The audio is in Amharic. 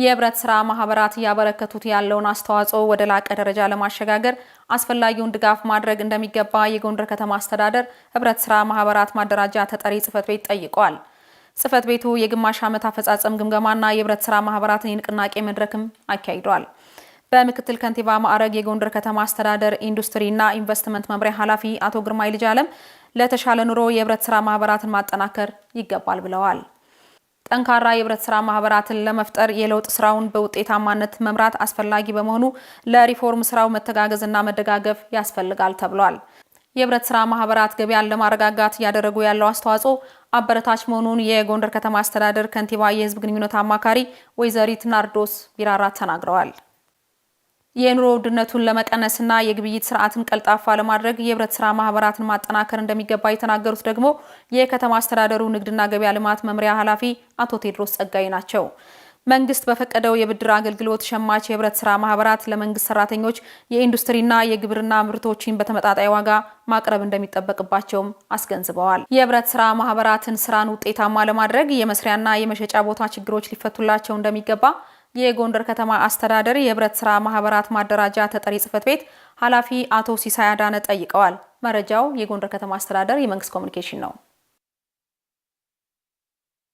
የህብረት ስራ ማህበራት ያበረከቱት ያለውን አስተዋጽኦ ወደ ላቀ ደረጃ ለማሸጋገር አስፈላጊውን ድጋፍ ማድረግ እንደሚገባ የጎንደር ከተማ አስተዳደር ህብረት ስራ ማህበራት ማደራጃ ተጠሪ ጽህፈት ቤት ጠይቋል። ጽህፈት ቤቱ የግማሽ ዓመት አፈጻጸም ግምገማና የህብረት ስራ ማህበራትን የንቅናቄ መድረክም አካሂዷል። በምክትል ከንቲባ ማዕረግ የጎንደር ከተማ አስተዳደር ኢንዱስትሪና ኢንቨስትመንት መምሪያ ኃላፊ አቶ ግርማይ ልጅ አለም ለተሻለ ኑሮ የህብረት ስራ ማህበራትን ማጠናከር ይገባል ብለዋል። ጠንካራ የህብረት ስራ ማህበራትን ለመፍጠር የለውጥ ስራውን በውጤታማነት መምራት አስፈላጊ በመሆኑ ለሪፎርም ስራው መተጋገዝና መደጋገፍ ያስፈልጋል ተብሏል። የህብረት ስራ ማህበራት ገበያን ለማረጋጋት ያደረጉ ያለው አስተዋጽኦ አበረታች መሆኑን የጎንደር ከተማ አስተዳደር ከንቲባ የህዝብ ግንኙነት አማካሪ ወይዘሪት ናርዶስ ቢራራ ተናግረዋል። የኑሮ ውድነቱን ለመቀነስና የግብይት ስርዓትን ቀልጣፋ ለማድረግ የህብረት ስራ ማህበራትን ማጠናከር እንደሚገባ የተናገሩት ደግሞ የከተማ አስተዳደሩ ንግድና ገበያ ልማት መምሪያ ኃላፊ አቶ ቴድሮስ ጸጋይ ናቸው። መንግስት በፈቀደው የብድር አገልግሎት ሸማች የህብረት ስራ ማህበራት ለመንግስት ሰራተኞች የኢንዱስትሪና የግብርና ምርቶችን በተመጣጣኝ ዋጋ ማቅረብ እንደሚጠበቅባቸውም አስገንዝበዋል። የህብረት ስራ ማህበራትን ስራን ውጤታማ ለማድረግ የመስሪያና የመሸጫ ቦታ ችግሮች ሊፈቱላቸው እንደሚገባ የጎንደር ከተማ አስተዳደር የህብረት ስራ ማህበራት ማደራጃ ተጠሪ ጽህፈት ቤት ኃላፊ አቶ ሲሳይ አዳነ ጠይቀዋል። መረጃው የጎንደር ከተማ አስተዳደር የመንግስት ኮሚኒኬሽን ነው።